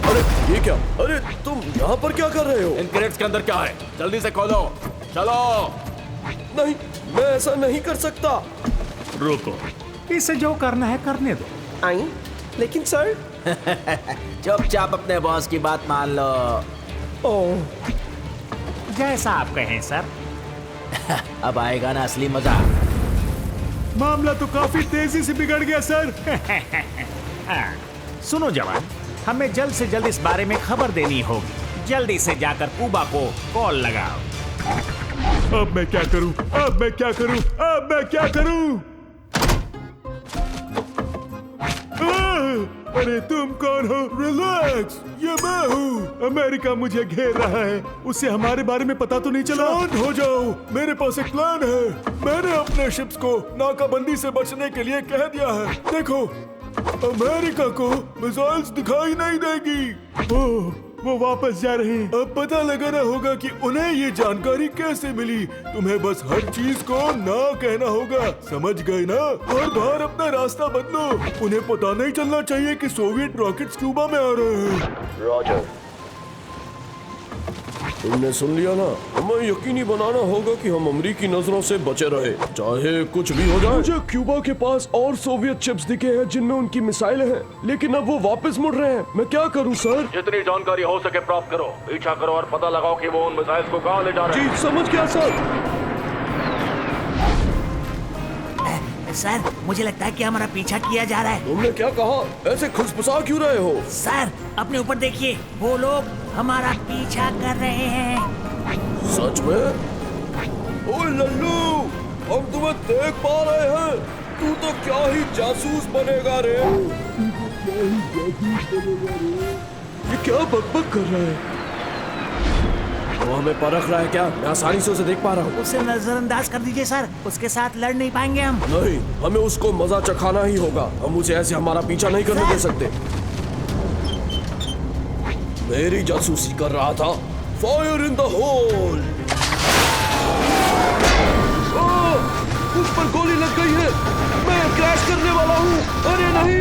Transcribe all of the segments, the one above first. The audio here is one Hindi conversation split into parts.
अरे ये क्या? अरे तुम यहाँ पर क्या कर रहे हो? इन क्रेट्स के अंदर क्या है? जल्दी से खोलो। चलो। नहीं, मैं ऐसा नहीं कर सकता। रुको, इसे जो करना है करने दो। आई, लेकिन सर। चुपचाप अपने बॉस की बात मान लो। ओह, जैसा आप कहें सर। अब आएगा ना असली मजा। मामला तो काफी तेजी से बिगड़ गया सर। सुनो जवान, हमें जल्द से जल्द इस बारे में खबर देनी होगी। जल्दी से जाकर कुबा को कॉल लगाओ। अब मैं क्या करूं? अब मैं क्या करूं? अब मैं क्या करूं? अरे तुम कौन हो? रिलैक्स, ये मैं हूँ। अमेरिका मुझे घेर रहा है। उसे हमारे बारे में पता तो नहीं चला? शांत हो जाओ, मेरे पास एक प्लान है। मैंने अपने शिप्स को नाकाबंदी से बचने के लिए कह दिया है। देखो, अमेरिका को मिसाइल्स दिखाई नहीं देगी। ओह, वो वापस जा रहे हैं। अब पता लगाना होगा कि उन्हें ये जानकारी कैसे मिली। तुम्हें बस हर चीज को ना कहना होगा, समझ गए ना? हर बार अपना रास्ता बदलो। उन्हें पता नहीं चलना चाहिए कि सोवियत रॉकेट्स क्यूबा में आ रहे हैं। रॉजर, तुमने सुन लिया ना? हमें यकीनी बनाना होगा कि हम अमेरिकी नजरों से बचे रहे, चाहे कुछ भी हो जाए। मुझे क्यूबा के पास और सोवियत चिप्स दिखे हैं जिनमें उनकी मिसाइलें हैं, लेकिन अब वो वापस मुड़ रहे हैं। मैं क्या करूं सर? जितनी जानकारी हो सके प्राप्त करो, पीछा करो और पता लगाओ कि वो उन मिसाइल्स को कहां ले जा रहे हैं। जी समझ गया सर। सर, मुझे लगता है कि हमारा पीछा किया जा रहा है। तुमने क्या कहा? ऐसे खुसफुसा क्यों रहे हो? सर, अपने ऊपर देखिए, वो लोग हमारा पीछा कर रहे हैं। सच में? ओए लल्लू, हम तुम्हें देख पा रहे हैं। तू तो क्या ही जासूस बनेगा रे। ये क्या बकबक कर रहा है? वो हमें परख रहा है क्या? मैं आसानी से उसे देख पा रहा हूँ। उसे नजरअंदाज कर दीजिए सर, उसके साथ लड़ नहीं पाएंगे हम। नहीं, हमें उसको मजा चखाना ही होगा। हम उसे ऐसे हमारा पीछा नहीं करने दे सकते। मेरी जासूसी कर रहा था। Fire in the hole. मुझ पर गोली लग गई है। मैं क्रैश करने वाला हूँ। अरे नहीं,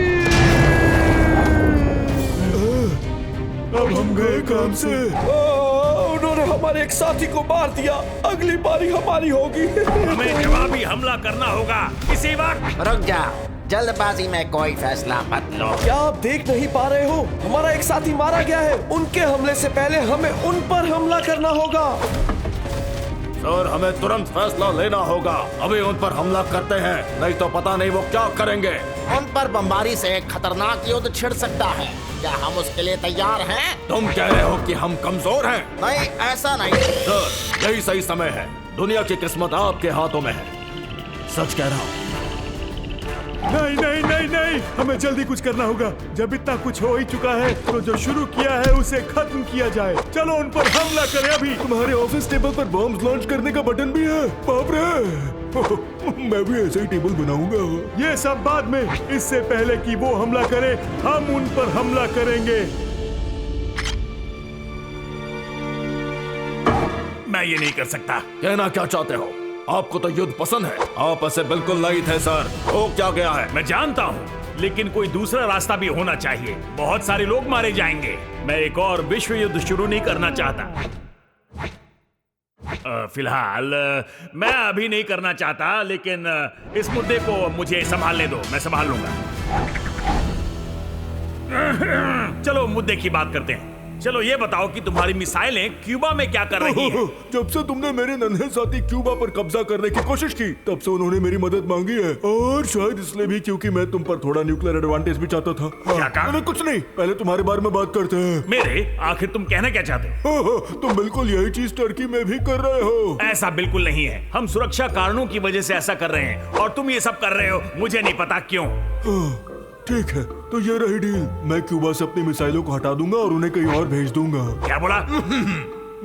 अब हम गए काम से। उन्होंने हमारे एक साथी को मार दिया। अगली बारी हमारी होगी। हमें जवाबी हमला करना होगा इसी वक्त। रुक जा, जल्दबाजी में कोई फैसला मत लो। क्या आप देख नहीं पा रहे हो? हमारा एक साथी मारा गया है। उनके हमले से पहले हमें उन पर हमला करना होगा। सर, हमें तुरंत फैसला लेना होगा। अभी उन पर हमला करते हैं, नहीं तो पता नहीं वो क्या करेंगे। उन पर बमबारी से एक खतरनाक युद्ध छिड़ सकता है। क्या हम उसके लिए तैयार हैं? तुम कह रहे हो कि हम कमजोर हैं? नहीं, ऐसा नहीं। सर, यही सही समय है। दुनिया की किस्मत आपके हाथों में है। सच कह रहा हूँ। नहीं नहीं नहीं नहीं, हमें जल्दी कुछ करना होगा। जब इतना कुछ हो ही चुका है तो जो शुरू किया है उसे खत्म किया जाए। चलो उन पर हमला करें अभी। तुम्हारे ऑफिस टेबल पर बॉम्ब लॉन्च करने का बटन भी है। बाप रे, मैं भी ऐसा ही टेबल बनाऊंगा। ये सब बाद में, इससे पहले कि वो हमला करे, हम उन पर हमला करेंगे। मैं ये नहीं कर सकता। कहना क्या चाहते हो? आपको तो युद्ध पसंद है। आप ऐसे बिल्कुल नहीं थे सर। हो क्या गया है? मैं जानता हूँ, लेकिन कोई दूसरा रास्ता भी होना चाहिए। बहुत सारे लोग मारे जाएंगे। मैं एक और विश्व युद्ध शुरू नहीं करना चाहता। फिलहाल मैं अभी नहीं करना चाहता, लेकिन इस मुद्दे को मुझे संभालने दो, मैं संभाल लूंगा। चलो मुद्दे की बात करते हैं। चलो ये बताओ कि तुम्हारी मिसाइलें क्यूबा में क्या कर रही हैं? जब से तुमने मेरे नन्हे साथी क्यूबा पर कब्जा करने की कोशिश की, तब से उन्होंने मेरी मदद मांगी है। और शायद इसलिए भी क्योंकि मैं तुम पर थोड़ा न्यूक्लियर एडवांटेज भी चाहता था। क्या कहा? कुछ नहीं, पहले तुम्हारे बारे में बात करते हैं। मेरे आखिर तुम कहना क्या चाहते हो? तुम बिल्कुल यही चीज टर्की में भी कर रहे हो। ऐसा बिल्कुल नहीं है। हम सुरक्षा कारणों की वजह से ऐसा कर रहे हैं और तुम ये सब कर रहे हो, मुझे नहीं पता क्यों। ठीक है, तो ये रही डील। मैं क्यूबा से अपनी मिसाइलों को हटा दूंगा और उन्हें कहीं और भेज दूंगा। क्या बोला?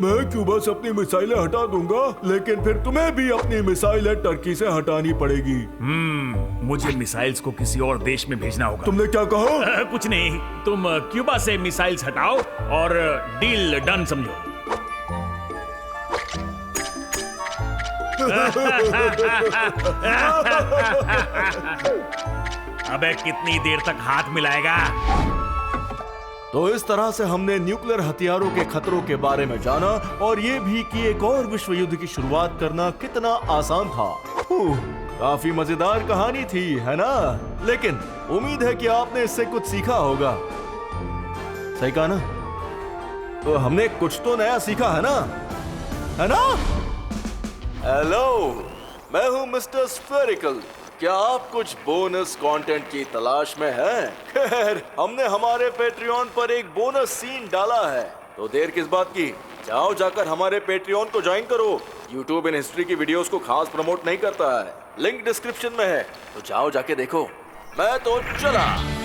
मैं क्यूबा से अपनी मिसाइलें हटा दूंगा, लेकिन फिर तुम्हें भी अपनी मिसाइलें टर्की से हटानी पड़ेगी। मुझे मिसाइल्स को किसी और देश में भेजना होगा। तुमने क्या कहा? कुछ नहीं, तुम क्यूबा से मिसाइल्स हटाओ और डील डन समझो। अबे कितनी देर तक हाथ मिलाएगा? तो इस तरह से हमने न्यूक्लियर हथियारों के खतरों के बारे में जाना और ये भी कि एक और विश्व युद्ध की शुरुआत करना कितना आसान था। काफी मजेदार कहानी थी, है ना? लेकिन उम्मीद है कि आपने इससे कुछ सीखा होगा। सही कहा ना? तो हमने कुछ तो नया सीखा, है ना? है ना? हेलो, मैं हूं मिस्टर स्फेरिकल। क्या आप कुछ बोनस कंटेंट की तलाश में हैं? खैर, हमने हमारे पेट्रियन पर एक बोनस सीन डाला है, तो देर किस बात की? जाओ जाकर हमारे पेट्रियन को ज्वाइन करो। YouTube इन हिस्ट्री की वीडियोस को खास प्रमोट नहीं करता है, लिंक डिस्क्रिप्शन में है, तो जाओ जाके देखो। मैं तो चला।